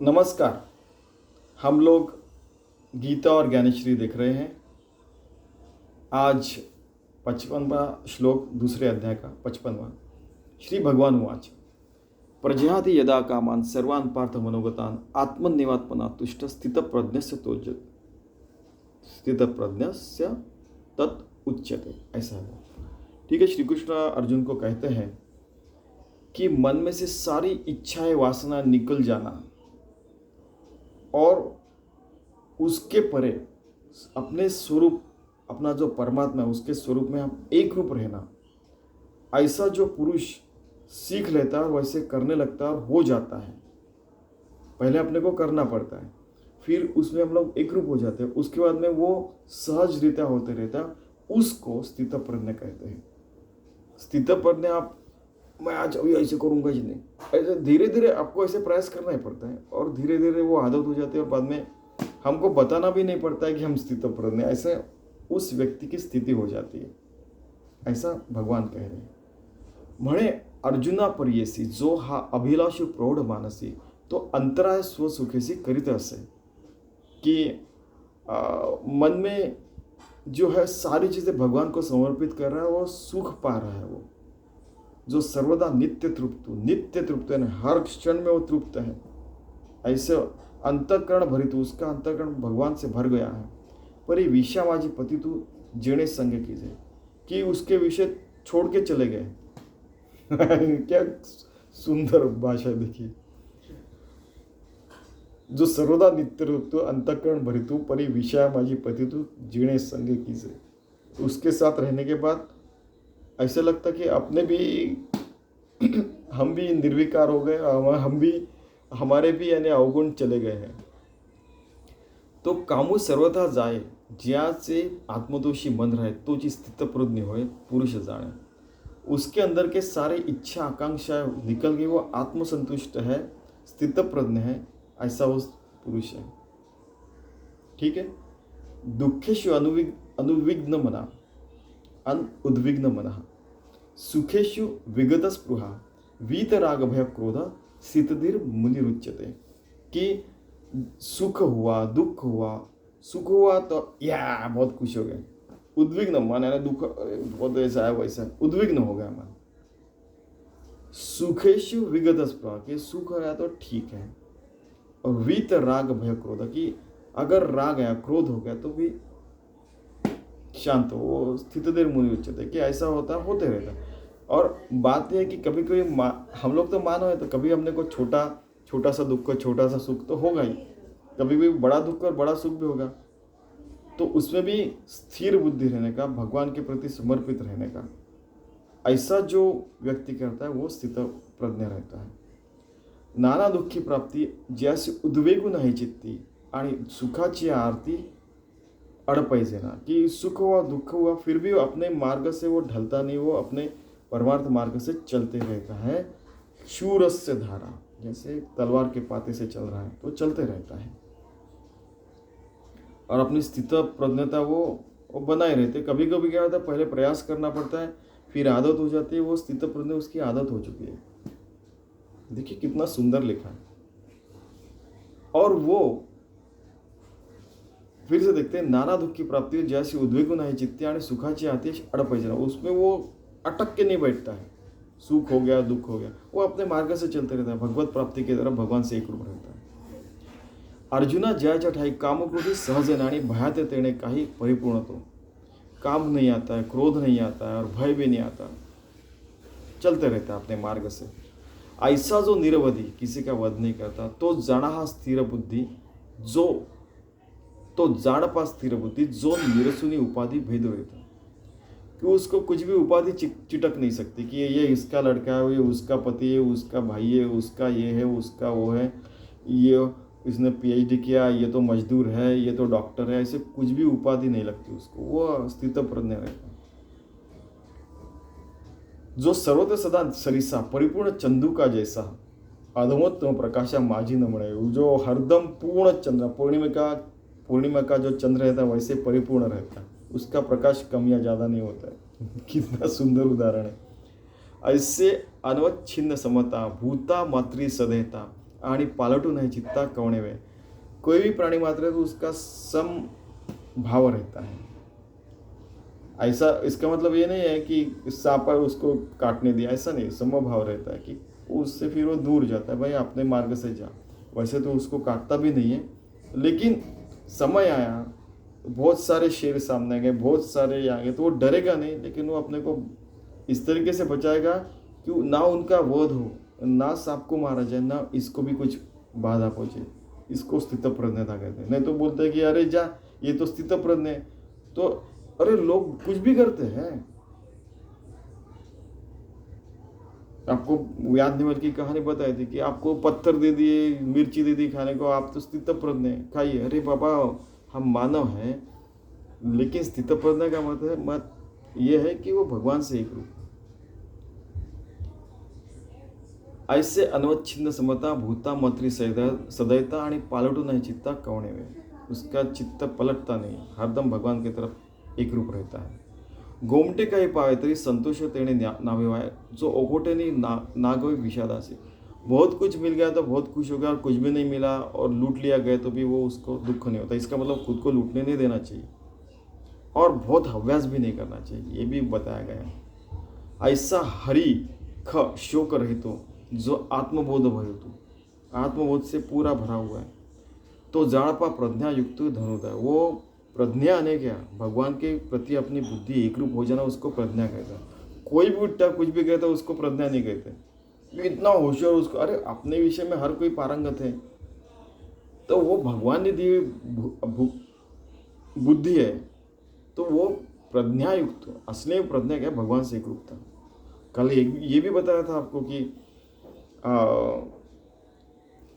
नमस्कार। हम लोग गीता और ज्ञानेश्वरी देख रहे हैं। आज 55वां श्लोक, दूसरे अध्याय का 55वां। श्री भगवान उवाच प्रजहाति यदा कामान् सर्वान् पार्थ मनोगतान् आत्मन्यवात्मना तुष्ट स्थितप्रज्ञस्य तोजत स्थितप्रज्ञस्य तत् उच्यते। ऐसा है। ठीक है। श्री कृष्ण अर्जुन को कहते हैं कि मन में से सारी इच्छाएं, वासना निकल जाना और उसके परे अपने स्वरूप, अपना जो परमात्मा है उसके स्वरूप में हम एक रूप रहना, ऐसा जो पुरुष सीख लेता है वैसे करने लगता है और हो जाता है। पहले अपने को करना पड़ता है, फिर उसमें हम लोग एक रूप हो जाते हैं। उसके बाद में वो सहज रीत्या होते रहता, उसको स्थित प्रज्ञ कहते हैं। स्थित प्रज्ञ आप मैं आज अभी ऐसे करूँगा ही नहीं, ऐसे धीरे धीरे आपको ऐसे प्रयास करना ही पड़ता है और धीरे धीरे वो आदत हो जाती है और बाद में हमको बताना भी नहीं पड़ता है कि हम स्थित प्रज्ञ, ऐसे उस व्यक्ति की स्थिति हो जाती है। ऐसा भगवान कह रहे हैं। म्हणे अर्जुना पर्येसी जो हा अभिलाषी प्रौढ मानसी तो अंतराय स्वसुखेसी करीत असे। कि मन में जो है सारी चीज़ें भगवान को समर्पित कर रहा है, वो सुख पा रहा है। वो जो सर्वदा नित्य तृप्त है, हर क्षण में वो तृप्त है। ऐसे अंतःकरण भरित, उसका अंतःकरण भगवान से भर गया है। पर ये विषा माझी पति तू जेणे संग कीजिए, कि उसके विषय छोड़ के चले गए। क्या सुंदर भाषा देखिए। जो सर्वदा नित्य रूप अंतःकरण भरितु परि विषय माझी पति तू जीणे संग कीजिए, उसके साथ रहने के बाद ऐसा लगता कि अपने भी हम भी निर्विकार हो गए, हम भी हमारे भी यानी अवगुण चले गए हैं। तो कामू सर्वथा जाए ज्याचे आत्मदोषी मन रहे तो जी स्थित प्रज्ञ होए पुरुष जाने। उसके अंदर के सारे इच्छा आकांक्षा निकल गई, वो आत्मसंतुष्ट है, स्थित प्रज्ञ है, ऐसा वो पुरुष है। ठीक है। दुखेशु अनुविघ्न मना उद्विग्न मन सुखेशु विगत स्पृहा वीतराग भय क्रोध शीतधीर मुनिरुच्यते। कि सुख हुआ, दुख हुआ, सुख हुआ तो या बहुत खुश हो गए, उद्विग्न मन है, दुख बहुत ऐसा है वैसा, उद्विग्न हो गया मन। सुखेशु विगत स्पृहा, कि सुख आया तो ठीक है, और वीत राग भय क्रोध, कि अगर राग आया, क्रोध हो गया तो भी शांत हो, वो स्थित देर मुनि उच्चते। कि ऐसा होता होते रहता है। और बात यह है कि कभी कभी हम लोग तो मानो है, तो कभी हमने को छोटा सा दुख, छोटा सा सुख तो होगा ही, कभी भी बड़ा दुख और बड़ा सुख भी होगा। तो उसमें भी स्थिर बुद्धि रहने का, भगवान के प्रति समर्पित रहने का, ऐसा जो व्यक्ति करता है वो स्थित प्रज्ञ रहता है। नाना दुःखी प्राप्ती ज्यासी उद्वेगू नाही चित्ती आणि सुखाची आरती अडपायजे ना। कि सुख हुआ, दुख हुआ, फिर भी अपने मार्ग से वो ढलता नहीं, वो अपने परमार्थ मार्ग से चलते रहता है। शूरस्य धारा, जैसे तलवार के पाते से चल रहा है तो चलते रहता है, और अपनी स्थित प्रज्ञता वो बनाए रहते। कभी कभी क्या होता है, पहले प्रयास करना पड़ता है, फिर आदत हो जाती है, वो स्थित प्रज्ञ उसकी आदत हो चुकी है। देखिए कितना सुंदर लिखा है। और वो फिर से देखते हैं, नाना दुख की प्राप्ति जैसी उद्वेगू नाही चित्ती आणि सुखाची आतिश अडपायजे, उसमें वो अटक के नहीं बैठता है। सुख हो गया, दुख हो गया, वो अपने मार्ग से चलते रहता है, भगवत प्राप्ति की तरफ भगवान से एक रूप रहता है। अर्जुना ज्याच्या ठाई कामक्रोधी सहज आणि भयात तेणे काही परिपूर्ण तो। काम नहीं आता है, क्रोध नहीं आता है और भय भी नहीं आता, चलते रहता है अपने मार्ग से। ऐसा जो निरवधि, किसी का वध नहीं करता, तो जाना हा स्थिर बुद्धि, जाड़पा स्थिर बुद्धि जो निरसुनी उपाधि भेद रहता, कि उसको कुछ भी उपाधि चिटक नहीं सकती। कि ये इसका लड़का है, ये उसका पति है, उसका भाई है, उसका ये है, उसका वो है, ये इसने पीएचडी किया, ये तो मजदूर है, ये तो डॉक्टर है, ऐसे कुछ भी उपाधि नहीं लगती उसको, वो स्थित प्रज्ञ रहता है। जो सर्वत्र सदा सरिसा परिपूर्ण चंदू का जैसा अधमोत्तम प्रकाशा माझी न मणे। जो हरदम पूर्ण चंद्र, पूर्णिमा का जो चंद्र रहता है वैसे परिपूर्ण रहता है, उसका प्रकाश कम या ज़्यादा नहीं होता है। कितना सुंदर उदाहरण है। ऐसे अनवच्छिन्न समता भूता मात्री सदेहता आणि पालटू नहीं चित्ता कौने वे। कोई भी प्राणी मात्र है तो उसका सम भाव रहता है। ऐसा इसका मतलब ये नहीं है कि सांप है उसको काटने दिया, ऐसा नहीं, समभाव रहता है कि उससे फिर वो दूर जाता है, भाई अपने मार्ग से जा। वैसे तो उसको काटता भी नहीं है, लेकिन समय आया, बहुत सारे शेर सामने आ गए, बहुत सारे आ गए, तो वो डरेगा नहीं, लेकिन वो अपने को इस तरीके से बचाएगा कि ना उनका वध हो, ना सांप को मारा जाए, ना इसको भी कुछ बाधा पहुंचे। इसको स्थितप्रज्ञता कहते हैं। नहीं तो बोलते हैं कि अरे जा, ये तो स्थितप्रज्ञ है। तो अरे लोग कुछ भी करते हैं। आपको याद निवल की कहानी बताई थी कि आपको पत्थर दे दिए, मिर्ची दे दी खाने को, आप तो स्थितप्रज्ञ हैं, खाइए। अरे बाबा, हम मानव हैं, लेकिन स्थितप्रज्ञ का मत ये है कि वो भगवान से एक रूप। ऐसे अनवच्छिन्न समता भूता मत्री सदैता आणि पालटू नहीं चित्ता कौने वे। उसका चित्त पलटता नहीं, हरदम भगवान की तरफ एक रूप रहता है। गोमटे काही पावे तरी संतोष तेने नावेवाय, जो ओकोटेनी नागवे विषादासी। बहुत कुछ मिल गया तो बहुत खुश हो गया, और कुछ भी नहीं मिला और लूट लिया गया तो भी वो उसको दुख नहीं होता। इसका मतलब खुद को लूटने नहीं देना चाहिए, और बहुत हव्यास भी नहीं करना चाहिए, ये भी बताया गया। ऐसा हरि ख शोक रहितो, जो आत्मबोध भयतो, आत्मबोध से पूरा भरा हुआ है, तो जाड़पा प्रज्ञा युक्त धनुर्धर। वो प्रज्ञा आने क्या, भगवान के प्रति अपनी बुद्धि एक रूप हो जाना, उसको प्रज्ञा कहता है। कोई भी उठता कुछ भी कहता है उसको प्रज्ञा नहीं कहते। इतना होशियार उसको, अरे अपने विषय में हर कोई पारंगत है, तो वो भगवान ने दी हुई बुद्धि है, तो वो प्रज्ञा युक्त, असली प्रज्ञा क्या, भगवान से एक रूप था। कल ये भी बताया था आपको कि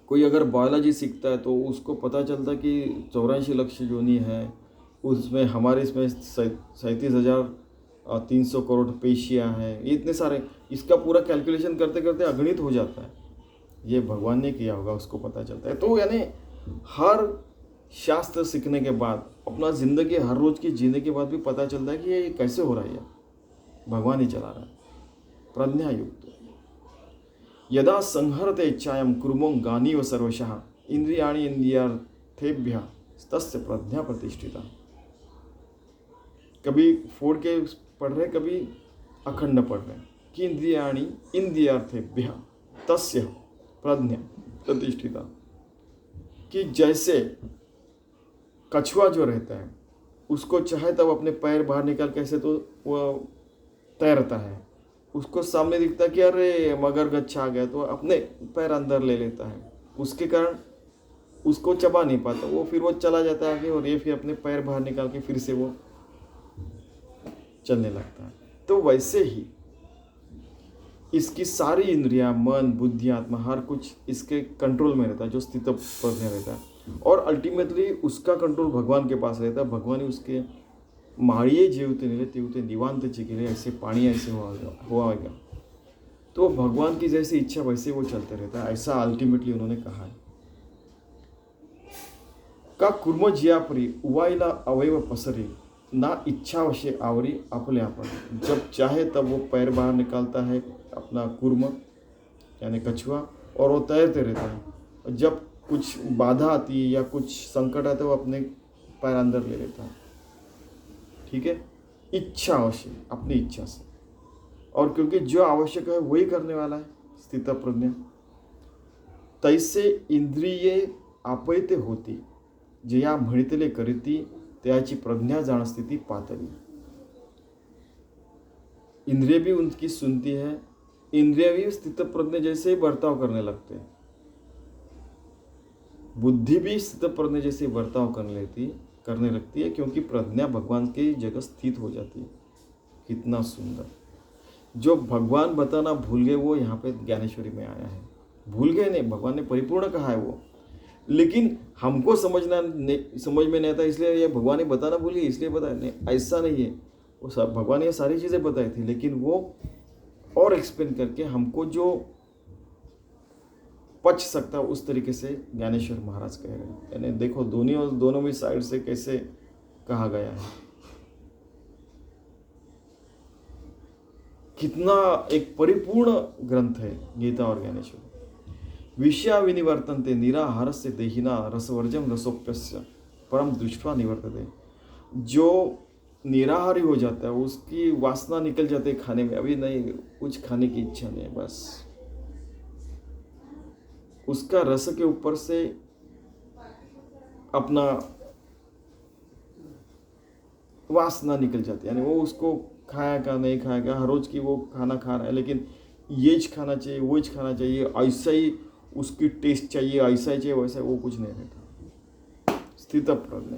कोई अगर बायोलॉजी सीखता है तो उसको पता चलता कि 84 लाख योनि है, उसमें हमारे इसमें 37,300 करोड़ पेशियाँ हैं, इतने सारे, इसका पूरा कैलकुलेशन करते करते अगणित हो जाता है। ये भगवान ने किया होगा, उसको पता चलता है। तो यानी हर शास्त्र सीखने के बाद, अपना ज़िंदगी हर रोज़ की जीने के बाद भी पता चलता है कि ये कैसे हो रहा है, भगवान ही चला रहा है। प्रज्ञा युक्त यदा संहरते इच्छायां कुर्मो गानीव सर्वशः, इंद्रियाणि इंद्रियार्थेभ्यः तस्य प्रज्ञा प्रतिष्ठिता। कभी फोड़ के पढ़ रहे, कभी अखंड पढ़ रहे कि इंद्रियाणि इंद्रियार्थेभ्यः तस्य प्रज्ञा प्रतिष्ठिता। कि जैसे कछुआ जो रहता है, उसको चाहे तब अपने पैर बाहर निकाल कैसे तो वो तैरता है, उसको सामने दिखता है कि अरे मगरमच्छ आ गया, तो अपने पैर अंदर ले लेता है, उसके कारण उसको चबा नहीं पाता, वो फिर वो चला जाता है आगे, और ये फिर अपने पैर बाहर निकाल के फिर से वो चलने लगता है। तो वैसे ही इसकी सारी इंद्रियां, मन, बुद्धि, आत्मा, हर कुछ इसके कंट्रोल में रहता है, जो स्थित प्रज्ञ रहता है, और अल्टीमेटली उसका कंट्रोल भगवान के पास रहता है। भगवान ही उसके माळिये जेवते नेले तेवते निवांत चिकिले, ऐसे पानी ऐसे होगा। तो भगवान की जैसी इच्छा वैसे वो चलते रहता है, ऐसा अल्टीमेटली उन्होंने कहा है। का कुर्म जियापरी उवाईला अवयव पसरी, ना इच्छा वशे आवरी अपने आपण। जब चाहे तब वो पैर बाहर निकालता है, अपना कुर्म यानी कछुआ, और वो तैरते रहता है। जब कुछ बाधा आती है या कुछ संकट आता है, वो अपने पैर अंदर ले लेता है। ठीक है, इच्छा अवश्य, अपनी इच्छा से, और क्योंकि जो आवश्यक है वही करने वाला है स्थित प्रज्ञा। तैसे इंद्रिये आपैते होती, जया म्हणितले करीती त्याची प्रज्ञा जाण स्थिति पातली। इंद्रिय भी उनकी सुनती है, इंद्रिय भी स्थित प्रज्ञा जैसे ही बर्ताव करने लगते हैं, बुद्धि भी स्थित प्रज्ञा जैसे बर्ताव करने लगती है, क्योंकि प्रज्ञा भगवान के जगह स्थित हो जाती है। कितना सुंदर, जो भगवान बताना भूल गए वो यहाँ पे ज्ञानेश्वरी में आया है। भूल गए नहीं, भगवान ने परिपूर्ण कहा है वो, लेकिन हमको समझ में नहीं आता, इसलिए ये भगवान ने बताना भूल गए इसलिए बताया। नहीं, ऐसा नहीं है, वो सब भगवान ने ये सारी चीज़ें बताई थी, लेकिन वो और एक्सप्लेन करके हमको जो पच सकता है उस तरीके से ज्ञानेश्वर महाराज कह रहे हैं। यानी देखो दोनों भी साइड से कैसे कहा गया है। कितना एक परिपूर्ण ग्रंथ है गीता और ज्ञानेश्वर। विषया विनिवर्तन्ते निराहारस्य देहिना रसवर्जम रसोप्यस्य परम दृष्ट्वा निवर्तते। जो निराहारी हो जाता है उसकी वासना निकल जाती है खाने में, अभी नहीं कुछ खाने की इच्छा नहीं है, बस उसका रस के ऊपर से अपना वासना निकल जाती है, यानी वो उसको खाएगा नहीं खाएगा, हर रोज की वो खाना खा रहा है, लेकिन येज खाना चाहिए वोज खाना चाहिए, ऐसा ही उसकी टेस्ट चाहिए, ऐसा ही चाहिए वैसा, वो कुछ नहीं रहता स्थितप्रज्ञ।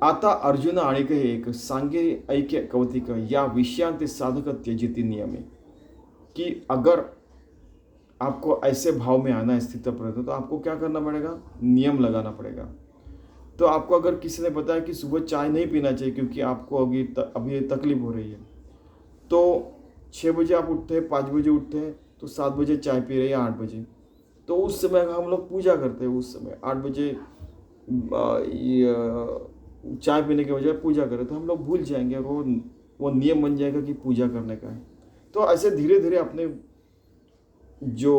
आता अर्जुन आणिक एक सांगे ऐक्य कौतिक या विषयांत साधक त्यजिति नियमे, कि अगर आपको ऐसे भाव में आना है स्थितप्रज्ञ, तो आपको क्या करना पड़ेगा, नियम लगाना पड़ेगा। तो आपको अगर किसी ने बताया कि सुबह चाय नहीं पीना चाहिए क्योंकि आपको अभी तकलीफ हो रही है, तो 6 बजे आप उठते हैं, 5 बजे उठते हैं, तो 7 बजे चाय पी रहे हैं, 8 बजे, तो उस समय हम लोग पूजा करते हैं, उस समय 8 बजे चाय पीने के बजाय पूजा करें, तो हम लोग भूल जाएंगे और वो नियम बन जाएगा कि पूजा करने का है। तो ऐसे धीरे धीरे अपने जो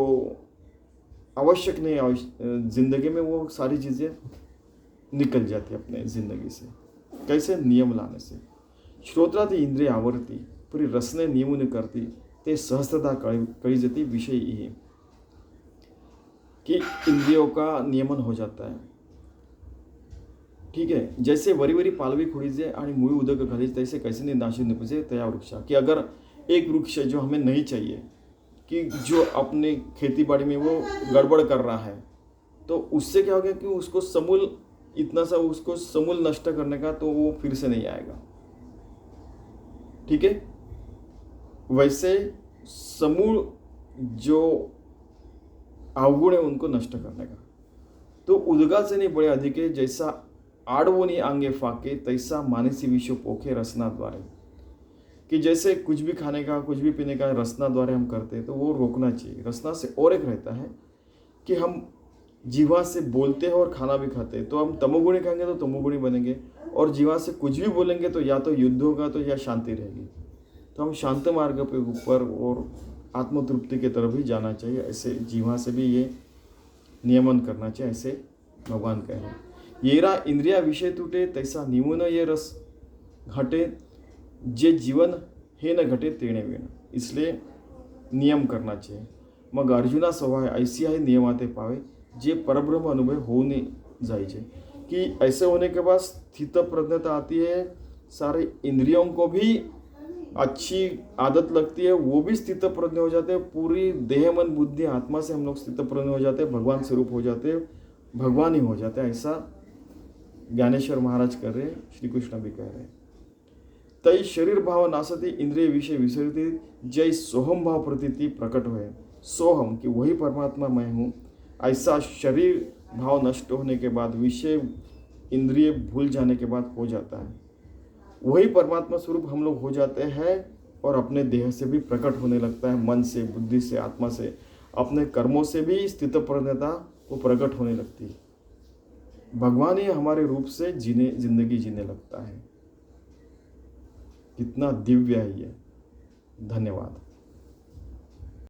आवश्यक नहीं जिंदगी में वो सारी चीज़ें निकल जाती है अपने जिंदगी से। कैसे, नियम लाने से। श्रोत्राती इंद्रिय आवरती पुरी रसने नियमन करती ते सहजता कही जाती विषय ही, कि इंद्रियों का नियमन हो जाता है। ठीक है, जैसे वरी वरी पालवी खुडीजे आणि मुळी उदक घालीजे तैसे कैसे नहीं नाशी निपजे तया वृक्षा, कि अगर एक वृक्ष जो हमें नहीं चाहिए, कि जो अपने खेती बाड़ी में वो गड़बड़ कर रहा है, तो उससे क्या हो गया कि उसको समूल इतना सा उसको समूल नष्ट करने का, तो वो फिर से नहीं आएगा। ठीक है, वैसे समूल जो अवगुण है उनको नष्ट करने का। तो उदगा से नहीं बड़े अधिक है, जैसा आड़वोनी आंगे फाके तैसा मानसी विश्व पोखे रसना द्वारे, कि जैसे कुछ भी खाने का कुछ भी पीने का रसना द्वारे हम करते हैं, तो वो रोकना चाहिए। रसना से और एक रहता है कि हम जीवा से बोलते हैं और खाना भी खाते हैं, तो हम तमोगुणी खाएंगे तो तमोगुणी बनेंगे, और जीवा से कुछ भी बोलेंगे तो या तो युद्ध होगा तो या शांति रहेगी। तो हम शांत मार्ग पे ऊपर और आत्मतृप्ति की तरफ ही जाना चाहिए। ऐसे जीवा से भी ये नियमन करना चाहिए, ऐसे भगवान कह रहे हैं। येरा इंद्रिया विषय टूटे तैसा निमुन ये रस घटे, जे जीवन हे न घटे तेणे वेण, इसलिए नियम करना चाहिए। मग अर्जुना स्वभाव ऐसी है नियमाते पावे जे परब्रह्म अनुभव होने जाइए, कि ऐसे होने के बाद स्थित प्रज्ञता आती है, सारे इंद्रियों को भी अच्छी आदत लगती है, वो भी स्थित प्रज्ञ हो जाते हैं, पूरी देह मन बुद्धि आत्मा से हम लोग स्थित प्रज्ञ हो जाते हैं, भगवान स्वरूप हो जाते हैं, भगवान ही हो जाते हैं। ऐसा ज्ञानेश्वर महाराज कर रहे हैं, श्री कृष्ण भी कह रहे हैं। तई शरीर भाव नासती इंद्रिय विषय विसरती, जय सोहम भाव प्रतीति प्रकट हुए। सोहम कि वही परमात्मा मैं हूँ, ऐसा शरीर भाव नष्ट होने के बाद, विषय इंद्रिय भूल जाने के बाद हो जाता है, वही परमात्मा स्वरूप हम लोग हो जाते हैं, और अपने देह से भी प्रकट होने लगता है, मन से, बुद्धि से, आत्मा से, अपने कर्मों से भी स्थित प्रज्ञता वो प्रकट होने लगती है। भगवान ही हमारे रूप से जिंदगी जीने लगता है। कितना दिव्य है ये। धन्यवाद।